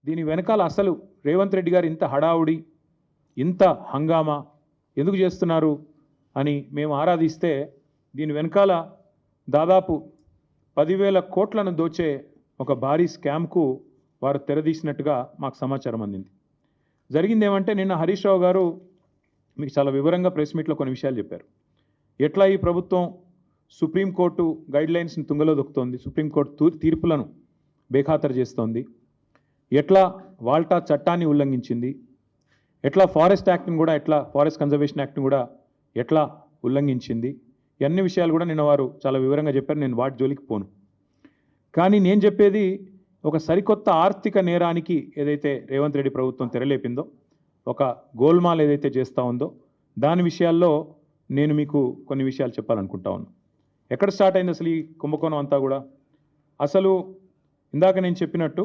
దీని వెనకాల అసలు రేవంత్ రెడ్డి గారు ఇంత హడావుడి ఇంత హంగామా ఎందుకు చేస్తున్నారు అని మేము ఆరాధిస్తే దీని వెనకాల దాదాపు 10,000 కోట్లను దోచే ఒక భారీ స్కామ్కు వారు తెరదీసినట్టుగా మాకు సమాచారం అందింది. జరిగింది ఏమంటే నిన్న హరీష్ రావు గారు మీకు చాలా వివరంగా ప్రెస్ మీట్లో కొన్ని విషయాలు చెప్పారు. ఎట్లా ఈ ప్రభుత్వం సుప్రీంకోర్టు గైడ్లైన్స్ని తుంగలో దొక్కుతోంది, సుప్రీంకోర్టు తీర్పులను బేఖాతరు చేస్తోంది, ఎట్లా వాల్టా చట్టాన్ని ఉల్లంఘించింది, ఎట్లా ఫారెస్ట్ యాక్ట్ని కూడా ఫారెస్ట్ కన్జర్వేషన్ యాక్ట్ని కూడా ఎట్లా ఉల్లంఘించింది, అన్ని విషయాలు కూడా నిన్న వారు చాలా వివరంగా చెప్పారు. నేను వాటి జోలికి పోను. కానీ నేను చెప్పేది ఒక సరికొత్త ఆర్థిక నేరానికి ఏదైతే రేవంత్ రెడ్డి ప్రభుత్వం తెరలేపిందో, ఒక గోల్మాల్ ఏదైతే చేస్తూ ఉందో దాని విషయాల్లో నేను మీకు కొన్ని విషయాలు చెప్పాలనుకుంటా ఉన్నాను. ఎక్కడ స్టార్ట్ అయింది అసలు ఈ కుంభకోణం అంతా కూడా? అసలు ఇందాక నేను చెప్పినట్టు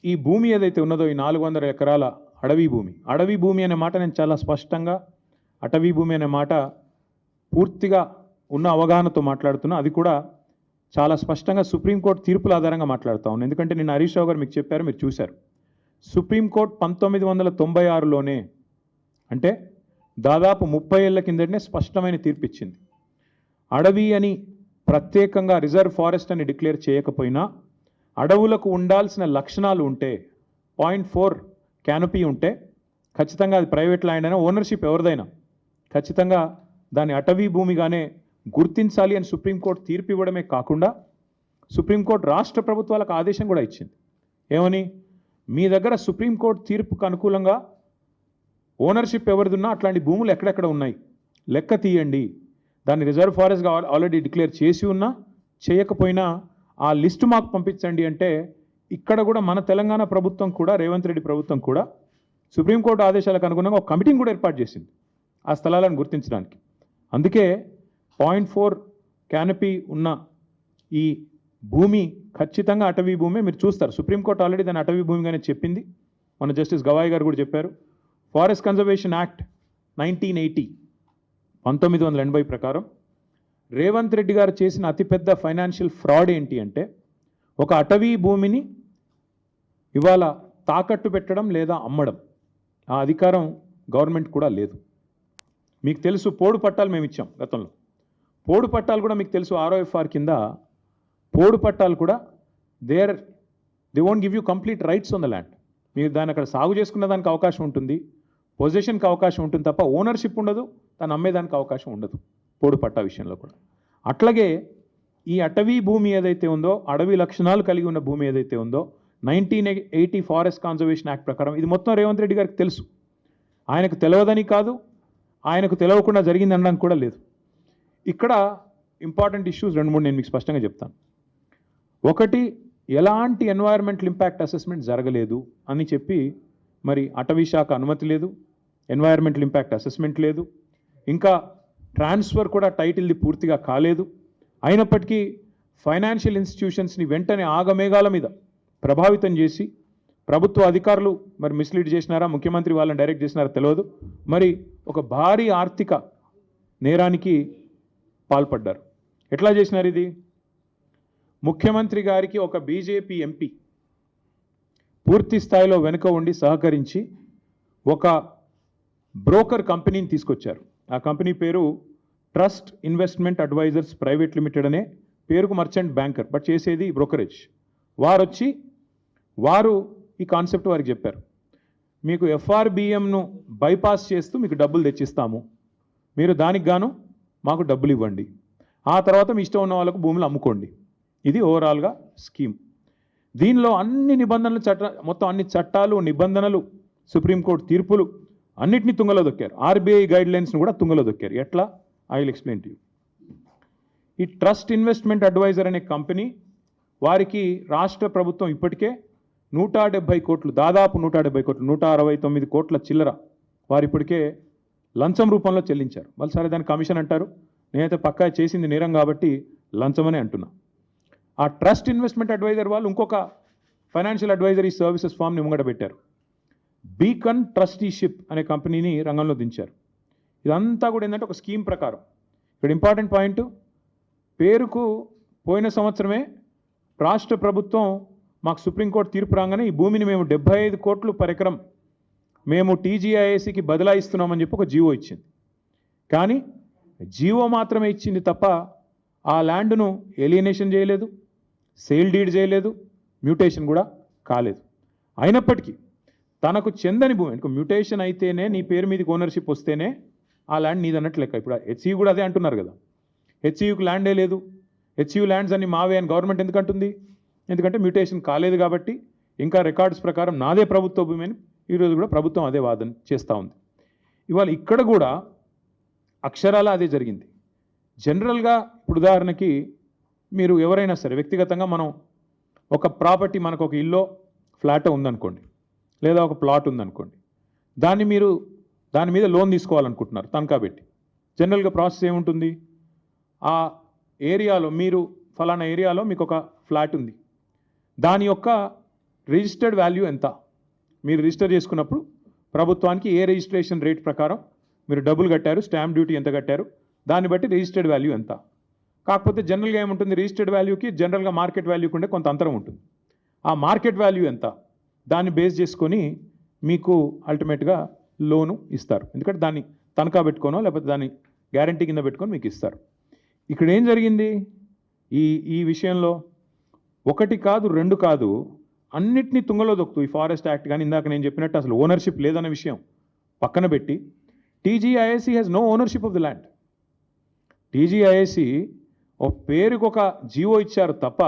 ఈ భూమి ఏదైతే ఉన్నదో ఈ 400 ఎకరాల అడవి భూమి అనే మాట నేను చాలా స్పష్టంగా అటవీ భూమి అనే మాట పూర్తిగా ఉన్న అవగాహనతో మాట్లాడుతున్నా. అది కూడా చాలా స్పష్టంగా సుప్రీంకోర్టు తీర్పుల ఆధారంగా మాట్లాడుతూ ఉన్నాను. ఎందుకంటే నిన్న హరీష్ రావు గారు మీకు చెప్పారు, మీరు చూశారు. సుప్రీంకోర్టు 1996లోనే అంటే దాదాపు 30 ఏళ్ల కిందటనే స్పష్టమైన తీర్పు ఇచ్చింది. అడవి అని ప్రత్యేకంగా రిజర్వ్ ఫారెస్ట్ అని డిక్లేర్ చేయకపోయినా అడవులకు ఉండాల్సిన లక్షణాలు ఉంటే 0.4 క్యానపీ ఉంటే ఖచ్చితంగా అది ప్రైవేట్ ల్యాండ్ అయినా ఓనర్షిప్ ఎవరిదైనా ఖచ్చితంగా దాన్ని అటవీ భూమిగానే గుర్తించాలి అని సుప్రీంకోర్టు తీర్పు ఇవ్వడమే కాకుండా సుప్రీంకోర్టు రాష్ట్ర ప్రభుత్వాలకు ఆదేశం కూడా ఇచ్చింది. ఏమని? మీ దగ్గర సుప్రీంకోర్టు తీర్పుకు అనుకూలంగా ఓనర్షిప్ ఎవరిదున్నా అట్లాంటి భూములు ఎక్కడెక్కడ ఉన్నాయి లెక్క తీయండి, దాన్ని రిజర్వ్ ఫారెస్ట్గా ఆల్రెడీ డిక్లేర్ చేసి ఉన్నా చేయకపోయినా ఆ లిస్టు మాకు పంపించండి అంటే ఇక్కడ కూడా మన తెలంగాణ ప్రభుత్వం కూడా రేవంత్ రెడ్డి ప్రభుత్వం కూడా సుప్రీంకోర్టు ఆదేశాలకు అనుగుణంగా ఒక కమిటీని కూడా ఏర్పాటు చేసింది ఆ స్థలాలను గుర్తించడానికి. అందుకే 0.4 క్యానపీ ఉన్న ఈ భూమి ఖచ్చితంగా అటవీ భూమి. మీరు చూస్తారు సుప్రీంకోర్టు ఆల్రెడీ దాన్ని అటవీ భూమిగానే చెప్పింది. మన జస్టిస్ గవాయ్ గారు కూడా చెప్పారు. ఫారెస్ట్ కన్జర్వేషన్ యాక్ట్ 1980 ప్రకారం రేవంత్ రెడ్డి గారు చేసిన అతిపెద్ద ఫైనాన్షియల్ ఫ్రాడ్ ఏంటి అంటే ఒక అటవీ భూమిని ఇవాళ తాకట్టు పెట్టడం లేదా అమ్మడం ఆ అధికారం గవర్నమెంట్ కూడా లేదు. మీకు తెలుసు పోడు పట్టాలు మేము ఇచ్చాం గతంలో. పోడు పట్టాలు కూడా మీకు తెలుసు ROFR కింద పోడు పట్టాలు కూడా they won't give you complete rights on the land. మీరు దాన్ని అక్కడ సాగు చేసుకున్న దానికి అవకాశం ఉంటుంది, పొజిషన్కి అవకాశం ఉంటుంది తప్ప ఓనర్షిప్ ఉండదు, దాన్ని అమ్మేదానికి అవకాశం ఉండదు పోడు పట్టా విషయంలో కూడా. అట్లాగే ఈ అటవీ భూమి ఏదైతే ఉందో అడవి లక్షణాలు కలిగి ఉన్న భూమి ఏదైతే ఉందో 1980 ఫారెస్ట్ కన్జర్వేషన్ యాక్ట్ ప్రకారం ఇది మొత్తం రేవంత్ రెడ్డి గారికి తెలుసు. ఆయనకు తెలియదని కాదు, ఆయనకు తెలియకుండా జరిగింది అనడానికి కూడా లేదు. ఇక్కడ ఇంపార్టెంట్ ఇష్యూస్ 2-3 నేను మీకు స్పష్టంగా చెప్తాను. ఒకటి, ఎలాంటి ఎన్వైరన్మెంటల్ ఇంపాక్ట్ అసెస్మెంట్ జరగలేదు అని చెప్పి మరి అటవీ శాఖ అనుమతి లేదు, ఎన్వైరన్మెంటల్ ఇంపాక్ట్ అసెస్మెంట్ లేదు, ఇంకా ట్రాన్స్ఫర్ కూడా టైటిల్ది పూర్తిగా కాలేదు. అయినప్పటికీ ఫైనాన్షియల్ ఇన్స్టిట్యూషన్స్ని వెంటనే ఆగమేఘాల మీద ప్రభావితం చేసి ప్రభుత్వ అధికారులు మరి మిస్లీడ్ చేసినారా, ముఖ్యమంత్రి వాళ్ళని డైరెక్ట్ చేసినారా తెలియదు, మరి ఒక భారీ ఆర్థిక నేరానికి పాల్పడ్డారు. ఎట్లా చేసినారు ఇది? ముఖ్యమంత్రి గారికి ఒక బీజేపీ ఎంపీ పూర్తి స్థాయిలో వెనుక ఉండి సహకరించి ఒక బ్రోకర్ కంపెనీని తీసుకొచ్చారు. ఆ కంపెనీ పేరు trust investment advisers private limited అనే పేరుకు మర్చెంట్ బ్యాంకర్, బట్ చేసేది బ్రోకరేజ్. వారు ఈ కాన్సెప్ట్ వారికి చెప్పారు, మీకు FRBMను బైపాస్ చేస్తూ మీకు డబ్బులు తెచ్చిస్తాము, మీరు దానికి గాను మాకు డబ్బులు ఇవ్వండి, ఆ తర్వాత మీ ఇష్టం ఉన్న వాళ్ళకు భూములు అమ్ముకోండి. ఇది ఓవరాల్గా స్కీమ్. దీనిలో అన్ని నిబంధనలు మొత్తం అన్ని చట్టాలు నిబంధనలు సుప్రీంకోర్టు తీర్పులు అన్నిటినీ తుంగలో దొక్కారు. RBI గైడ్లైన్స్ను కూడా తుంగలో దొక్కారు. ఎట్లా? I will explain to you. ఈ ట్రస్ట్ ఇన్వెస్ట్మెంట్ అడ్వైజర్ అనే కంపెనీ వారికి రాష్ట్ర ప్రభుత్వం ఇప్పటికే 170 కోట్లు, దాదాపు 170 కోట్లు, 169 కోట్ల చిల్లర వారు ఇప్పటికే లంచం రూపంలో చెల్లించారు. వాళ్ళు సరే దాని కమిషన్ అంటారు, నేనైతే పక్కా చేసింది నేరం కాబట్టి లంచమనే అంటున్నా. ఆ ట్రస్ట్ ఇన్వెస్ట్మెంట్ అడ్వైజర్ వాళ్ళు ఇంకొక ఫైనాన్షియల్ అడ్వైజరీ సర్వీసెస్ ఫామ్ని ముంగట పెట్టారు. బీకన్ ట్రస్టీషిప్ అనే కంపెనీని రంగంలో దించారు. ఇదంతా కూడా ఏంటంటే ఒక స్కీమ్ ప్రకారం. ఇక్కడ ఇంపార్టెంట్ పాయింట్, పేరుకు పోయిన సంవత్సరమే రాష్ట్ర ప్రభుత్వం మాకు సుప్రీంకోర్టు తీర్పు రాగానే ఈ భూమిని మేము 75 కోట్లు పర్ ఎకరం మేము టీజీఐఏసీకి బదలాయిస్తున్నామని చెప్పి ఒక జీవో ఇచ్చింది. కానీ జీవో మాత్రమే ఇచ్చింది తప్ప ఆ ల్యాండ్ను ఎలియనేషన్ చేయలేదు, సేల్ డీడ్ చేయలేదు, మ్యూటేషన్ కూడా కాలేదు. అయినప్పటికీ తనకు చెందని భూమి, ఇంకా మ్యూటేషన్ అయితేనే నీ పేరు మీదకి ఓనర్షిప్ వస్తేనే ఆ ల్యాండ్ నీది అన్నట్లు లెక్క. ఇప్పుడు హెచ్సియు కూడా అదే అంటున్నారు కదా, హెచ్సియుకి ల్యాండే లేదు, హెచ్సియు ల్యాండ్స్ అన్ని మావే అని గవర్నమెంట్ ఎందుకు అంటుంది? ఎందుకంటే మ్యూటేషన్ కాలేదు కాబట్టి ఇంకా రికార్డ్స్ ప్రకారం నాదే ప్రభుత్వ భూమి అని ఈరోజు కూడా ప్రభుత్వం అదే వాదన చేస్తూ ఉంది. ఇవాళ ఇక్కడ కూడా అక్షరాల అదే జరిగింది. జనరల్గా ఇప్పుడు ఉదాహరణకి మీరు ఎవరైనా సరే వ్యక్తిగతంగా మనం ఒక ప్రాపర్టీ, మనకు ఒక ఇల్లు ఫ్లాట్ ఉందనుకోండి, లేదా ఒక ప్లాట్ ఉందనుకోండి, దాని మీద లోన్ తీసుకోవాలనుకుంటున్నారు తనఖా పెట్టి. జనరల్గా ప్రాసెస్ ఏముంటుంది? ఆ ఏరియాలో మీరు ఫలానా ఏరియాలో మీకు ఒక ఫ్లాట్ ఉంది, దాని యొక్క రిజిస్టర్డ్ వాల్యూ ఎంత, మీరు రిజిస్టర్ చేసుకున్నప్పుడు ప్రభుత్వానికి ఏ రిజిస్ట్రేషన్ రేట్ ప్రకారం మీరు డబ్బులు కట్టారు, స్టాంప్ డ్యూటీ ఎంత కట్టారు, దాన్ని బట్టి రిజిస్టర్డ్ వాల్యూ ఎంత. కాకపోతే జనరల్గా ఏముంటుంది, రిజిస్టర్డ్ వాల్యూకి జనరల్గా మార్కెట్ వాల్యూకి ఉండే కొంత అంతరం ఉంటుంది. ఆ మార్కెట్ వాల్యూ ఎంత, దాన్ని బేస్ చేసుకొని మీకు అల్టిమేట్గా లోను ఇస్తారు. ఎందుకంటే దాన్ని తనఖా పెట్టుకోనో లేకపోతే దాన్ని గ్యారంటీ కింద పెట్టుకొని మీకు ఇస్తారు. ఇక్కడ ఏం జరిగింది ఈ విషయంలో? ఒకటి కాదు, రెండు కాదు, అన్నిటినీ తుంగలో దొక్కుతూ ఈ ఫారెస్ట్ యాక్ట్ కానీ ఇందాక నేను చెప్పినట్టు అసలు ఓనర్షిప్ లేదన్న విషయం పక్కన పెట్టి TGIAC has no ownership of the land. TGIAC ఒక పేరుకు ఒక జీవో ఇచ్చారు తప్ప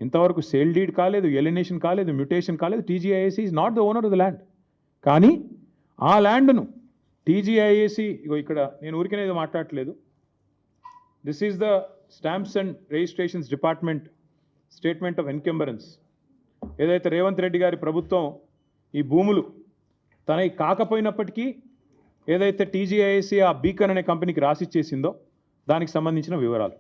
ఇంతవరకు సేల్ డీడ్ కాలేదు, ఎలినేషన్ కాలేదు, మ్యూటేషన్ కాలేదు. TGIAC is not the owner of the land. కానీ ఆ ల్యాండ్ను టీజీఐఏసీ, ఇక్కడ నేను ఊరికనేది మాట్లాడట్లేదు, this is the stamps and registrations department statement of encumbrance. ఏదైతే రేవంత్ రెడ్డి గారి ప్రభుత్వం ఈ భూములు తనవి కాకపోయినప్పటికీ ఏదైతే టీజీఐఏసీ ఆ బీకన్ అనే కంపెనీకి రాసిచ్చేసిందో దానికి సంబంధించిన వివరాలు,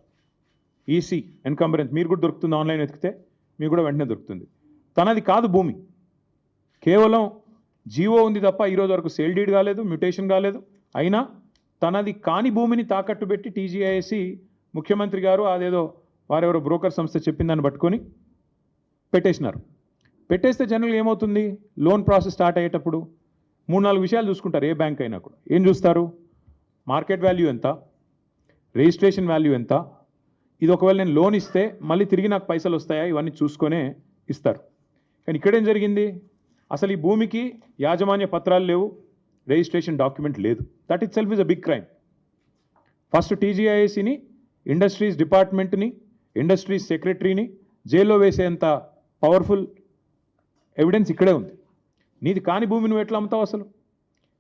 ఈసీ ఎన్కంబరెన్స్ మీరు కూడా దొరుకుతుంది, ఆన్లైన్ వెతికితే మీకు కూడా వెంటనే దొరుకుతుంది. తనది కాదు భూమి, కేవలం జీవో ఉంది తప్ప ఈరోజు వరకు సేల్ డీడ్ కాలేదు, మ్యూటేషన్ కాలేదు. అయినా తనది కాని భూమిని తాకట్టు పెట్టి టీజీఐఏసీ ముఖ్యమంత్రి గారు అదేదో వారెవరో బ్రోకర్ సంస్థ చెప్పిందని పట్టుకొని పెట్టేసినారు. పెట్టేస్తే జనరల్గా ఏమవుతుంది, లోన్ ప్రాసెస్ స్టార్ట్ అయ్యేటప్పుడు 3-4 విషయాలు చూసుకుంటారు. ఏ బ్యాంక్ అయినా కూడా ఏం చూస్తారు? మార్కెట్ వాల్యూ ఎంత, రిజిస్ట్రేషన్ వాల్యూ ఎంత, ఇది ఒకవేళ నేను లోన్ ఇస్తే మళ్ళీ తిరిగి నాకు పైసలు వస్తాయా, ఇవన్నీ చూసుకొనే ఇస్తారు. కానీ ఇక్కడేం జరిగింది, అసలు ఈ భూమికి యాజమాన్య పత్రాలు లేవు, రిజిస్ట్రేషన్ డాక్యుమెంట్ లేదు. That itself is a big crime. First టీజీఐఏసీని, ఇండస్ట్రీస్ డిపార్ట్మెంట్ని, ఇండస్ట్రీస్ సెక్రటరీని జైల్లో వేసేంత పవర్ఫుల్ ఎవిడెన్స్ ఇక్కడే ఉంది. నీది కాని భూమి నువ్వు ఎట్లా అమ్ముతావు అసలు?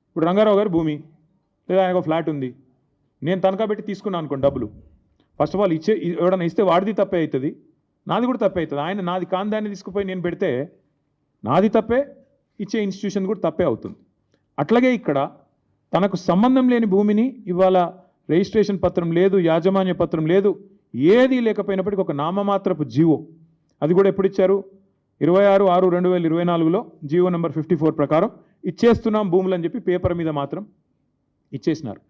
ఇప్పుడు రంగారావు గారి భూమి లేదా ఆయనకు ఫ్లాట్ ఉంది, నేను తనఖా పెట్టి తీసుకున్నాను అనుకోండి డబ్బులు. ఫస్ట్ ఆఫ్ ఆల్ ఎవడన్నా ఇస్తే వాడిది తప్పే అవుతుంది, నాది కూడా తప్పే అవుతుంది. ఆయన నాది కాని దాన్ని తీసుకుపోయి నేను పెడితే నాది తప్పే, ఇచ్చే ఇన్స్టిట్యూషన్ కూడా తప్పే అవుతుంది. అట్లాగే ఇక్కడ తనకు సంబంధం లేని భూమిని ఇవాళ రిజిస్ట్రేషన్ పత్రం లేదు, యాజమాన్య పత్రం లేదు, ఏది లేకపోయినప్పటికీ ఒక నామమాత్రపు జీవో, అది కూడా ఎప్పుడు ఇచ్చారు? 26/6/2024లో జీవో నెంబర్ 54 ప్రకారం ఇచ్చేస్తున్నాం భూములు అని చెప్పి పేపర్ మీద మాత్రం ఇచ్చేసినారు.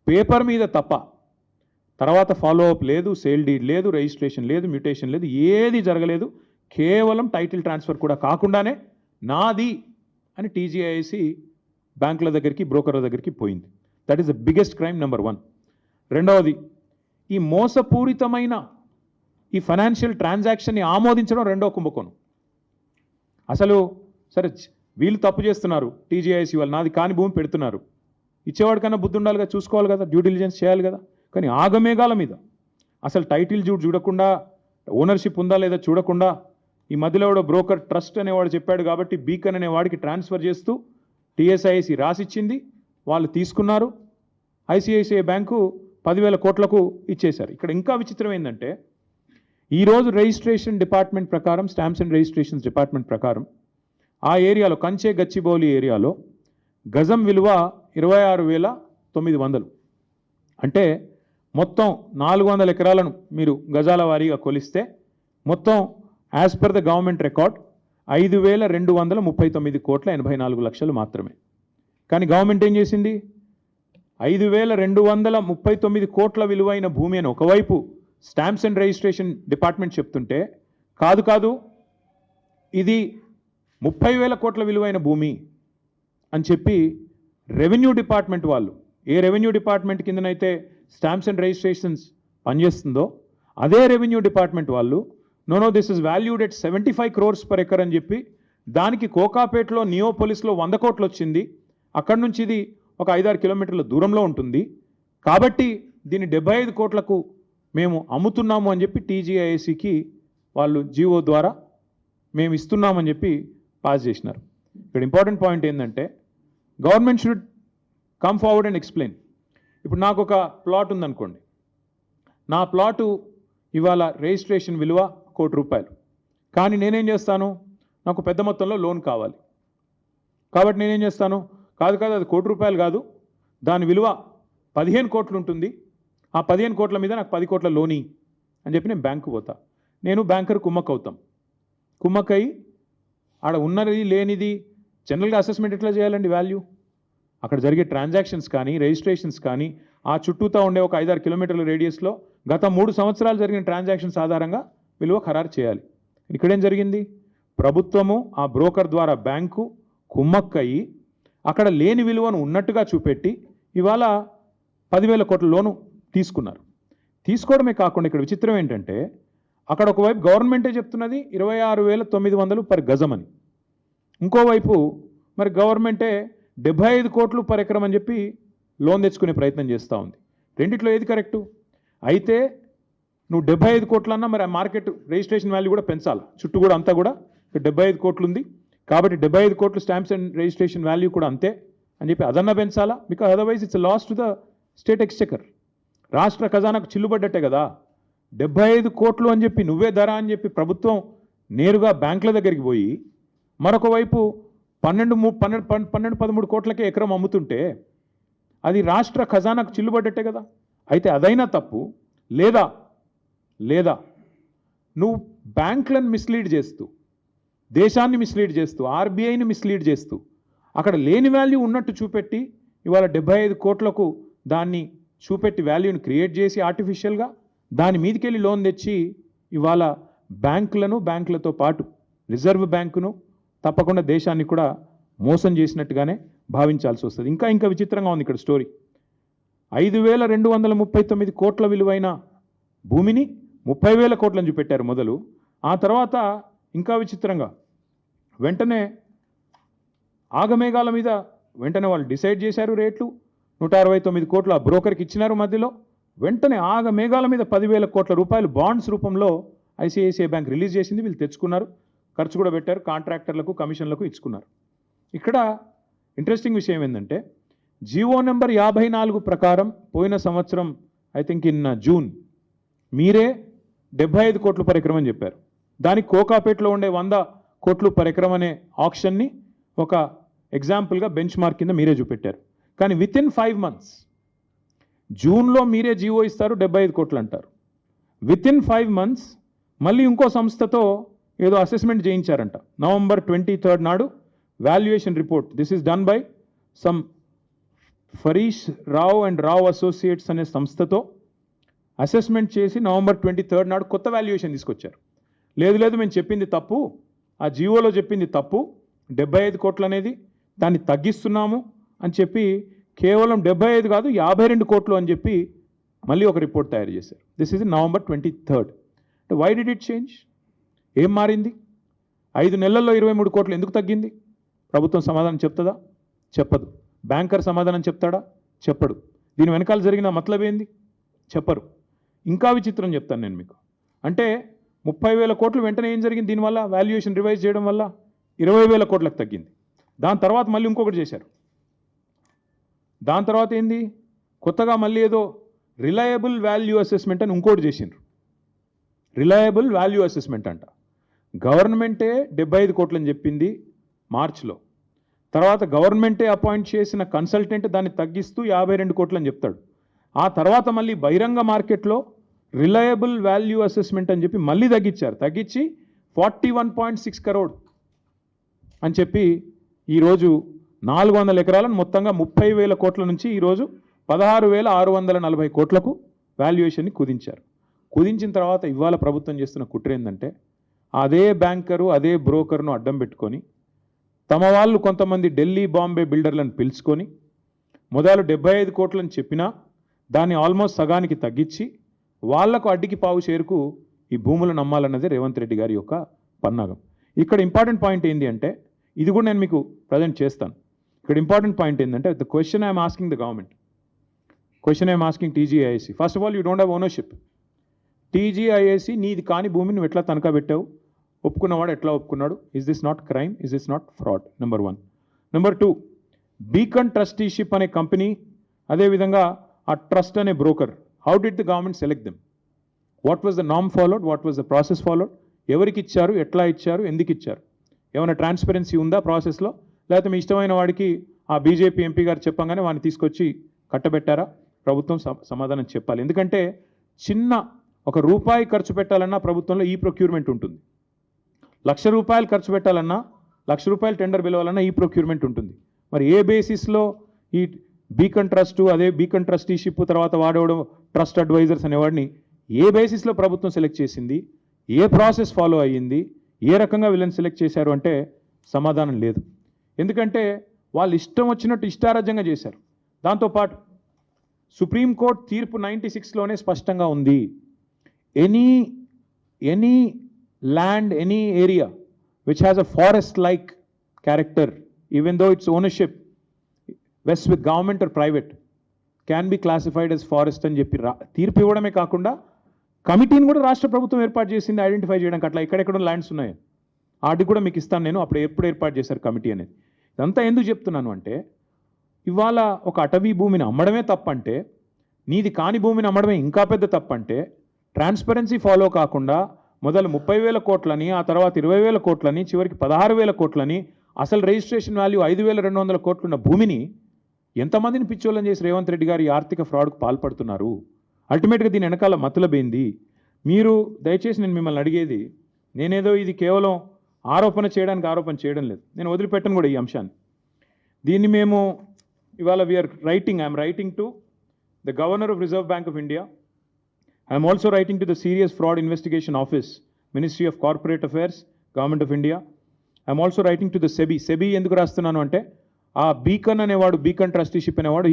పేపర్ మీద తప్ప తర్వాత ఫాలో అప్ లేదు, సేల్ డీడ్ లేదు, రిజిస్ట్రేషన్ లేదు, మ్యూటేషన్ లేదు, ఏది జరగలేదు. కేవలం టైటిల్ ట్రాన్స్ఫర్ కూడా కాకుండానే నాది అని టీజీఐఏసీ బ్యాంకుల దగ్గరికి, బ్రోకర్ల దగ్గరికి పోయింది. That is the biggest crime number 1. రెండవది, ఈ మోసపూరితమైన ఈ ఫైనాన్షియల్ ట్రాన్సాక్షన్ని ఆమోదించడం రెండో కుంభకోణం. అసలు సరే వీళ్ళు తప్పు చేస్తున్నారు, టీజీఐఏసీ వాళ్ళు నాది కాని భూమి పెడుతున్నారు, ఇచ్చేవాడికన్నా బుద్ధి ఉండాలిగా, చూసుకోవాలి కదా, డ్యూ డిలిజెన్స్ చేయాలి కదా. కానీ ఆగమేఘాల మీద అసలు టైటిల్ చూడకుండా, ఓనర్షిప్ ఉందా లేదా చూడకుండా, ఈ మధ్యలో కూడా బ్రోకర్ ట్రస్ట్ అనేవాడు చెప్పాడు కాబట్టి బీకన్ అనే వాడికి ట్రాన్స్ఫర్ చేస్తూ టీఎస్ఐసి రాసిచ్చింది, వాళ్ళు తీసుకున్నారు. ఐసిఐసిఐ బ్యాంకు 10,000 కోట్లకు ఇచ్చేశారు. ఇక్కడ ఇంకా విచిత్రం ఏంటంటే ఈరోజు రిజిస్ట్రేషన్ డిపార్ట్మెంట్ ప్రకారం, స్టాంప్స్ అండ్ రిజిస్ట్రేషన్స్ డిపార్ట్మెంట్ ప్రకారం ఆ ఏరియాలో కంచే గచ్చిబౌలి ఏరియాలో గజం విలువ 26,900. అంటే మొత్తం 400 ఎకరాలను మీరు గజాల వారీగా కొలిస్తే మొత్తం as per the government record 5,239,84,84 మాత్రమే. కానీ గవర్నమెంట్ ఏం చేసింది? 5,239 కోట్ల విలువైన భూమి అని ఒకవైపు స్టాంప్స్ అండ్ రిజిస్ట్రేషన్ డిపార్ట్మెంట్ చెప్తుంటే, కాదు ఇది 30,000 కోట్ల విలువైన భూమి అని చెప్పి రెవెన్యూ డిపార్ట్మెంట్ వాళ్ళు, ఏ రెవెన్యూ డిపార్ట్మెంట్ కిందనైతే స్టాంప్స్ అండ్ రిజిస్ట్రేషన్స్ పనిచేస్తుందో అదే రెవెన్యూ డిపార్ట్మెంట్ వాళ్ళు know this is valued at 75 crores per acre అని చెప్పి, దానికి కోకాపేటలో నియోపోలిస్లో 100 కోట్లు వచ్చింది, అక్కడి నుంచి ఇది ఒక 5-6 కిలోమీటర్ల దూరంలో ఉంటుంది కాబట్టి దీన్ని 75 కోట్లకు మేము అమ్ముతున్నాము అని చెప్పి టీజీఐఏసీకి వాళ్ళు జీవో ద్వారా మేము ఇస్తున్నామని చెప్పి పాస్ చేసినారు. ఇక్కడ ఇంపార్టెంట్ పాయింట్ ఏంటంటే government should come forward and explain. ఇప్పుడు నాకు ఒక ప్లాట్ ఉందనుకోండి, నా ప్లాటు ఇవాళ రిజిస్ట్రేషన్ విలువ 1 కోటి రూపాయలు, కానీ నేనేం చేస్తాను, నాకు పెద్ద మొత్తంలో లోన్ కావాలి కాబట్టి నేనేం చేస్తాను, కాదు అది 1 కోటి రూపాయలు కాదు, దాని విలువ 15 కోట్లు ఉంటుంది, ఆ 15 కోట్ల మీద నాకు 10 కోట్ల లోని అని చెప్పి నేను బ్యాంకు పోతా. నేను బ్యాంకర్ కుమ్మక్ అవుతాం. కుమ్మక్కయి ఆడ ఉన్నది లేనిది జనరల్గా అసెస్మెంట్ ఎట్లా చేయాలండి, వాల్యూ అక్కడ జరిగే ట్రాన్సాక్షన్స్ కానీ రిజిస్ట్రేషన్స్ కానీ ఆ చుట్టూతా ఉండే ఒక 5-6 కిలోమీటర్ల రేడియస్లో గత 3 సంవత్సరాలు జరిగిన ట్రాన్సాక్షన్స్ ఆధారంగా విలువ ఖరారు చేయాలి. ఇక్కడేం జరిగింది, ప్రభుత్వము ఆ బ్రోకర్ ద్వారా బ్యాంకు కుమ్మక్కయి అక్కడ లేని విలువను ఉన్నట్టుగా చూపెట్టి ఇవాళ 10,000 కోట్ల లోను తీసుకున్నారు. తీసుకోవడమే కాకుండా ఇక్కడ విచిత్రం ఏంటంటే అక్కడ ఒకవైపు గవర్నమెంటే చెప్తున్నది 26,900 per గజం అని, ఇంకోవైపు మరి గవర్నమెంటే 75 కోట్లు per ఎకరం అని చెప్పి లోన్ తెచ్చుకునే ప్రయత్నం చేస్తూ ఉంది. రెండిట్లో ఏది కరెక్టు? అయితే నువ్వు 75 కోట్లన్నా మరి ఆ మార్కెట్ రిజిస్ట్రేషన్ వాల్యూ కూడా పెంచాలి, చుట్టూ కూడా అంతా కూడా 75 కోట్లు ఉంది కాబట్టి 75 కోట్లు స్టాంప్స్ అండ్ రిజిస్ట్రేషన్ వాల్యూ కూడా అంతే అని చెప్పి అదన్నా పెంచాలా, because otherwise it's loss to the state exchequer. రాష్ట్ర ఖజానాకు చిల్లుబడ్డట్టే కదా. 75 కోట్లు అని చెప్పి నువ్వే ధర అని చెప్పి ప్రభుత్వం నేరుగా బ్యాంకుల దగ్గరికి పోయి మరొక వైపు 12-13 కోట్లకే ఎకరం అమ్ముతుంటే అది రాష్ట్ర ఖజానాకు చిల్లుబడ్డట్టే కదా. అయితే అదైనా తప్పు, లేదా నువ్వు బ్యాంకులను మిస్లీడ్ చేస్తూ, దేశాన్ని మిస్లీడ్ చేస్తూ, ఆర్బీఐని మిస్లీడ్ చేస్తూ అక్కడ లేని వాల్యూ ఉన్నట్టు చూపెట్టి ఇవాళ 75 కోట్లకు దాన్ని చూపెట్టి వాల్యూని క్రియేట్ చేసి ఆర్టిఫిషియల్గా దాని మీదకెళ్ళి లోన్ తెచ్చి ఇవాళ బ్యాంకులతో పాటు రిజర్వ్ బ్యాంకును తప్పకుండా దేశాన్ని కూడా మోసం చేసినట్టుగానే భావించాల్సి వస్తుంది. ఇంకా విచిత్రంగా ఉంది ఇక్కడ స్టోరీ. 5,239 కోట్ల విలువైన భూమిని 30,000 కోట్లని చూపెట్టారు మొదలు. ఆ తర్వాత ఇంకా విచిత్రంగా వెంటనే ఆగమేఘాల మీద వెంటనే వాళ్ళు డిసైడ్ చేశారు రేట్లు. 169 కోట్ల బ్రోకర్కి ఇచ్చినారు మధ్యలో. వెంటనే ఆగమేఘాల మీద 10,000 కోట్ల రూపాయలు బాండ్స్ రూపంలో ఐసిఐసిఐ బ్యాంక్ రిలీజ్ చేసింది. వీళ్ళు తెచ్చుకున్నారు, ఖర్చు కూడా పెట్టారు, కాంట్రాక్టర్లకు కమిషన్లకు ఇచ్చుకున్నారు. ఇక్కడ ఇంట్రెస్టింగ్ విషయం ఏంటంటే జీవో నెంబర్ 54 ప్రకారం పోయిన సంవత్సరం ఐ థింక్ ఇన్ జూన్ మీరే 75 కోట్లు per ఎకరం అని చెప్పారు. దానికి కోకాపేటలో ఉండే 100 కోట్లు per ఎకరం అనే ఆప్షన్ని ఒక ఎగ్జాంపుల్గా బెంచ్ మార్క్ కింద మీరే చూపెట్టారు. కానీ వితిన్ 5 months జూన్లో మీరే జీవో ఇస్తారు, 75 కోట్లు అంటారు. వితిన్ 5 months మళ్ళీ ఇంకో సంస్థతో ఏదో అసెస్మెంట్ చేయించారంట. November 23rd నాడు valuation report, this is done by some ఫరీష్ Rao and Rao associates అనే సంస్థతో అసెస్మెంట్ చేసి November 23rd నాడు కొత్త వాల్యుయేషన్ తీసుకొచ్చారు. లేదు మేము చెప్పింది తప్పు, ఆ జీవోలో చెప్పింది తప్పు, 75 కోట్లు అనేది దాన్ని తగ్గిస్తున్నాము అని చెప్పి కేవలం 75 కాదు 52 కోట్లు అని చెప్పి మళ్ళీ ఒక రిపోర్ట్ తయారు చేశారు. This is November 23rd. Why did it change? ఏం మారింది? 5 నెలల్లో 23 కోట్లు ఎందుకు తగ్గింది? ప్రభుత్వం సమాధానం చెప్తుందా? చెప్పదు. బ్యాంకర్ సమాధానం చెప్తాడా? చెప్పడు. దీని వెనకాల జరిగిన మతలబ్ ఏంది? చెప్పరు. ఇంకా విచిత్రం చెప్తాను నేను మీకు. అంటే 30,000 కోట్లు వెంటనే ఏం జరిగింది దీనివల్ల? వాల్యుయేషన్ రివైజ్ చేయడం వల్ల 20,000 కోట్లకు తగ్గింది. దాని తర్వాత మళ్ళీ ఇంకొకటి చేశారు. దాని తర్వాత ఏంది? కొత్తగా మళ్ళీ ఏదో రిలయబుల్ వాల్యూ అసెస్మెంట్ అని ఇంకోటి చేసిండ్రు. రిలయబుల్ వాల్యూ అసెస్మెంట్ అంట. గవర్నమెంటే 75 కోట్లని చెప్పింది మార్చ్లో. తర్వాత గవర్నమెంటే అపాయింట్ చేసిన కన్సల్టెంట్ దాన్ని తగ్గిస్తూ 52 కోట్లని చెప్తాడు. ఆ తర్వాత మళ్ళీ బహిరంగ మార్కెట్లో రిలయబుల్ వాల్యూ అసెస్మెంట్ అని చెప్పి మళ్ళీ తగ్గించి 41.6 crore అని చెప్పి ఈరోజు 400 ఎకరాలను మొత్తంగా 30,000 కోట్ల నుంచి ఈరోజు 16,640 కోట్లకు వాల్యుయేషన్ని కుదించారు. కుదించిన తర్వాత ఇవాళ ప్రభుత్వం చేస్తున్న కుట్ర ఏంటంటే అదే బ్యాంకరు అదే బ్రోకర్ను అడ్డం పెట్టుకొని తమ వాళ్ళు కొంతమంది ఢిల్లీ బాంబే బిల్డర్లను పిలుచుకొని మొదలు 75 కోట్లని చెప్పినా దాన్ని ఆల్మోస్ట్ సగానికి తగ్గించి వాళ్లకు అడ్డికి పావు షేరుకు ఈ భూములను అమ్మాలన్నది రేవంత్ రెడ్డి గారి యొక్క పన్నాగం. ఇక్కడ ఇంపార్టెంట్ పాయింట్ ఏంటి అంటే ఇది కూడా నేను మీకు ప్రజెంట్ చేస్తాను. ఇక్కడ ఇంపార్టెంట్ పాయింట్ ఏంటంటే the question I'm asking the government, question I'm asking టీజీఐఏసీ. First of all you don't have ownership. టీజీఐఏసీ నీది కాని భూమిని నువ్వు ఎట్లా తనఖా పెట్టావు, ఒప్పుకున్నవాడు ఎట్లా ఒప్పుకున్నాడు? Is this not crime? Is this not fraud? Number 1. Number 2, beacon trusteeship అనే కంపెనీ, అదేవిధంగా ఆ ట్రస్ట్ అనే broker, how did the government select them? What was the నామ్ followed? What was the process followed? ఎవరికి ఇచ్చారు, ఎట్లా ఇచ్చారు, ఎందుకు ఇచ్చారు? ఏమైనా ట్రాన్స్పరెన్సీ ఉందా ప్రాసెస్లో? లేకపోతే మీ ఇష్టమైన వాడికి ఆ బీజేపీ ఎంపీ గారు చెప్పంగానే వాడిని తీసుకొచ్చి కట్టబెట్టారా? ప్రభుత్వం సమాధానం చెప్పాలి. ఎందుకంటే చిన్న ఒక రూపాయి ఖర్చు పెట్టాలన్నా ప్రభుత్వంలో ఈ ప్రొక్యూర్మెంట్ ఉంటుంది. ₹1,00,000 ఖర్చు పెట్టాలన్నా, ₹1,00,000 టెండర్ పిలవాలన్నా ఈ ప్రొక్యూర్మెంట్ ఉంటుంది. మరి ఏ బేసిస్లో ఈ బీకన్ ట్రస్ట్, అదే బీకన్ ట్రస్టీషిప్, తర్వాత వాడేవాడు ట్రస్ట్ అడ్వైజర్స్ అనేవాడిని ఏ బేసిస్లో ప్రభుత్వం సెలెక్ట్ చేసింది? ఏ ప్రాసెస్ ఫాలో అయ్యింది? ఏ రకంగా వీళ్ళని సెలెక్ట్ చేశారు అంటే సమాధానం లేదు. ఎందుకంటే వాళ్ళు ఇష్టం వచ్చినట్టు ఇష్టారాజ్యంగా చేశారు. దాంతోపాటు సుప్రీంకోర్టు తీర్పు 96లోనే స్పష్టంగా ఉంది, any land, any area which has a forest-like character, even though its ownership vests with government or private, can be classified as forest అని చెప్పి తీర్పు ఇవ్వడమే కాకుండా కమిటీని కూడా రాష్ట్ర ప్రభుత్వం ఏర్పాటు చేసింది ఐడెంటిఫై చేయడానికి. అట్లా ఎక్కడెక్కడ ల్యాండ్స్ ఉన్నాయి వాటికి కూడా మీకు ఇస్తాను నేను, అప్పుడు ఎప్పుడు ఏర్పాటు చేశారు కమిటీ అనేది. ఇదంతా ఎందుకు చెప్తున్నాను అంటే ఇవాళ ఒక అటవీ భూమిని అమ్మడమే తప్పంటే, నీది కాని భూమిని అమ్మడమే ఇంకా పెద్ద తప్పంటే, ట్రాన్స్పరెన్సీ ఫాలో కాకుండా మొదలు 30,000 కోట్లని, ఆ తర్వాత 20,000 కోట్లని, చివరికి 16,000 కోట్లని, అసలు రిజిస్ట్రేషన్ వాల్యూ 5,200 కోట్లున్న భూమిని ఎంతమందిని పిచ్చోళ్ళని చేసి రేవంత్ రెడ్డి గారు ఈ ఆర్థిక ఫ్రాడ్కు పాల్పడుతున్నారు? అల్టిమేట్గా దీని వెనకాల మతలబేంది? మీరు దయచేసి నేను మిమ్మల్ని అడిగేది, నేనేదో ఇది కేవలం ఆరోపణ చేయడం లేదు, నేను వదిలిపెట్టను కూడా ఈ అంశాన్ని. దీన్ని మేము ఇవాళ I'm writing to the governor of reserve bank of India. I am also writing to the Serious Fraud Investigation Office, Ministry of Corporate Affairs, Government of India. I am also writing to the SEBI. SEBI ఎందుకు రాస్తున్నాను అంటే ఆ Beacon అనేవాడు, Beacon Trusteeship అనేవాడు,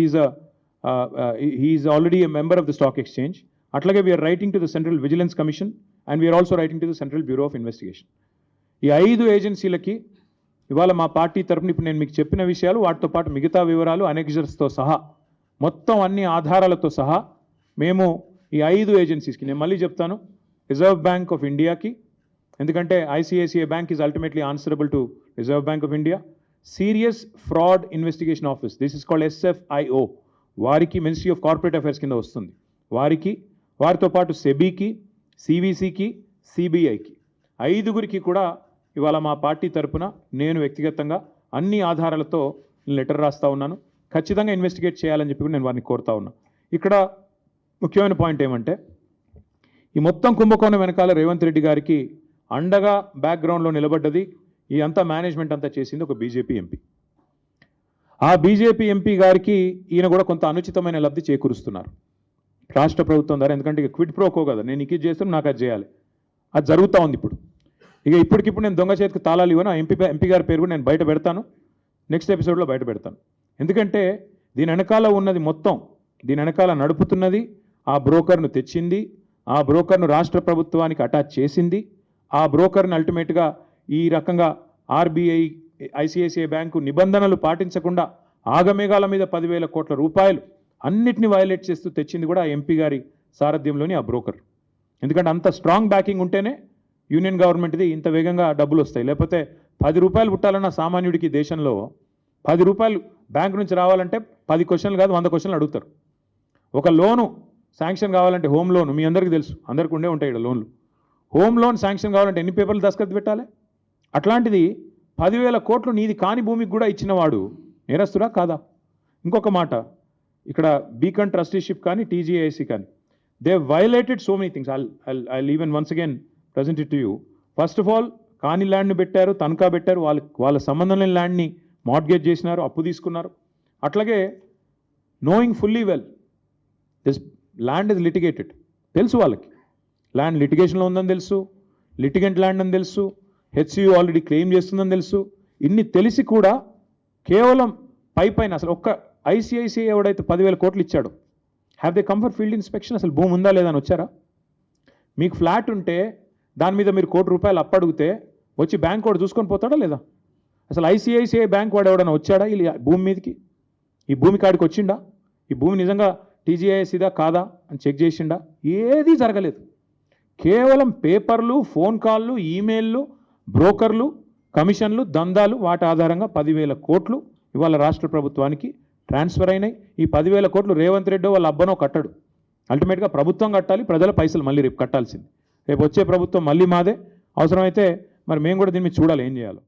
he is already a member of the stock exchange. అట్లాగే we are writing to the central vigilance commission and we are also writing to the central bureau of investigation. ఈ 5 ఏజెన్సీలకి ఇవాళ మా పార్టీ తరఫున ఇప్పుడు నేను మీకు చెప్పిన విషయాలు, వాటితో పాటు మిగతా వివరాలు అనెక్జర్స్తో సహా, మొత్తం అన్ని ఆధారాలతో సహా మేము ఈ 5 ఏజెన్సీస్కి, నేను మళ్ళీ చెప్తాను, రిజర్వ్ బ్యాంక్ ఆఫ్ ఇండియాకి, ఎందుకంటే ICICI bank is ultimately answerable to reserve bank of India, serious fraud investigation office, this is called SFIO, వారికి మినిస్ట్రీ ఆఫ్ కార్పొరేట్ అఫైర్స్ కింద వస్తుంది, వారికి, వారితో పాటు సెబీకి, సివిసికి, సిబిఐకి, 5గురికి కూడా ఇవాళ మా పార్టీ తరఫున నేను వ్యక్తిగతంగా అన్ని ఆధారాలతో లెటర్ రాస్తా ఉన్నాను. ఖచ్చితంగా ఇన్వెస్టిగేట్ చేయాలని చెప్పి నేను వారిని కోరుతా ఉన్నాను. ఇక్కడ ముఖ్యమైన పాయింట్ ఏమంటే ఈ మొత్తం కుంభకోణం వెనకాల రేవంత్ రెడ్డి గారికి అండగా బ్యాక్గ్రౌండ్లో నిలబడ్డది, ఈ అంతా మేనేజ్మెంట్ అంతా చేసింది ఒక బీజేపీ ఎంపీ. ఆ బీజేపీ ఎంపీ గారికి ఈయన కూడా కొంత అనుచితమైన లబ్ధి చేకూరుస్తున్నారు రాష్ట్ర ప్రభుత్వం ద్వారా. ఎందుకంటే ఇక క్విడ్ ప్రోకో కదా, నేను ఇది చేస్తాను, నాకు అది చేయాలి, అది జరుగుతూ ఉంది ఇప్పుడు. ఇప్పటికిప్పుడు నేను దొంగ చేతికి తాళాలు ఇవ్వను. ఆ ఎంపీ గారి పేరు కూడా నేను బయట పెడతాను, నెక్స్ట్ ఎపిసోడ్లో బయట పెడతాను. ఎందుకంటే దీని వెనకాల ఉన్నది మొత్తం, దీని వెనకాల నడుపుతున్నది, ఆ బ్రోకర్ను తెచ్చింది, ఆ బ్రోకర్ను రాష్ట్ర ప్రభుత్వానికి అటాచ్ చేసింది, ఆ బ్రోకర్ని అల్టిమేట్గా ఈ రకంగా ఆర్బీఐ, ఐసిఐసిఐ బ్యాంకు నిబంధనలు పాటించకుండా ఆగమేఘాల మీద 10,000 కోట్ల రూపాయలు అన్నిటిని వయలేట్ చేస్తూ తెచ్చింది కూడా ఆ ఎంపీ గారి సారథ్యంలోని ఆ బ్రోకర్. ఎందుకంటే అంత స్ట్రాంగ్ బ్యాకింగ్ ఉంటేనే యూనియన్ గవర్నమెంట్ది ఇంత వేగంగా డబ్బులు వస్తాయి. లేకపోతే ₹10 పుట్టాలన్న సామాన్యుడికి దేశంలో ₹10 బ్యాంకు నుంచి రావాలంటే 10 క్వశ్చన్లు కాదు 100 క్వశ్చన్లు అడుగుతారు. ఒక లోను శాంక్షన్ కావాలంటే, హోమ్ లోన్ మీ అందరికీ తెలుసు, అందరికీ ఉండే ఉంటాయి ఇక్కడ లోన్లు, హోమ్ లోన్ శాంక్షన్ కావాలంటే ఎన్ని పేపర్లు దస్తఖత్ పెట్టాలి? అట్లాంటిది 10,000 కోట్లు నీది కాని భూమికి కూడా ఇచ్చినవాడు నేరస్తురా కాదా? ఇంకొక మాట, ఇక్కడ బీకన్ ట్రస్టీషిప్ కానీ టీజీఐసి కానీ, they violated so many things. I'll even once again present it to you. First of all కాని ల్యాండ్ని పెట్టారు, తనఖా పెట్టారు, వాళ్ళ సంబంధం లేని ల్యాండ్ని మార్ట్గేజ్ చేసినారు, అప్పు తీసుకున్నారు. అట్లాగే knowing fully well this land is litigated, తెలుసు వాళ్ళకి ల్యాండ్ లిటిగేషన్లో ఉందని తెలుసు, లిటిగెంట్ ల్యాండ్ అని తెలుసు, హెచ్సియు ఆల్రెడీ క్లెయిమ్ చేస్తుందని తెలుసు. ఇన్ని తెలిసి కూడా కేవలం పైన అసలు ఒక్క ఐసిఐసిఐ ఎవడైతే 10,000 కోట్లు ఇచ్చాడు, have they come for field inspection? అసలు భూమి ఉందా లేదా అని వచ్చారా? మీకు ఫ్లాట్ ఉంటే దాని మీద మీరు ₹1,00,00,000 అప్పడిగితే వచ్చి బ్యాంక్ వాడు చూసుకొని పోతాడా లేదా? అసలు ఐసిఐసిఐ బ్యాంక్ వాడు ఎవడన్నా వచ్చాడా ఈ భూమి మీదకి? ఈ భూమి కాడికి వచ్చిండా? ఈ భూమి నిజంగా టీజీఐఎస్ ఇదా కాదా అని చెక్ చేసిండా? ఏదీ జరగలేదు. కేవలం పేపర్లు, ఫోన్ కాళ్ళు, ఈమెయిల్లు, బ్రోకర్లు, కమిషన్లు, దందాలు, వాటి ఆధారంగా 10,000 కోట్లు ఇవాళ రాష్ట్ర ప్రభుత్వానికి ట్రాన్స్ఫర్ అయినాయి. ఈ 10,000 కోట్లు రేవంత్ రెడ్డి వాళ్ళ అబ్బనో కట్టడు. అల్టిమేట్గా ప్రభుత్వం కట్టాలి, ప్రజల పైసలు మళ్ళీ రేపు కట్టాల్సింది. రేపు వచ్చే ప్రభుత్వం మళ్ళీ మాదే. అవసరమైతే మరి మేము కూడా దీన్ని చూడాలి ఏం చేయాలో.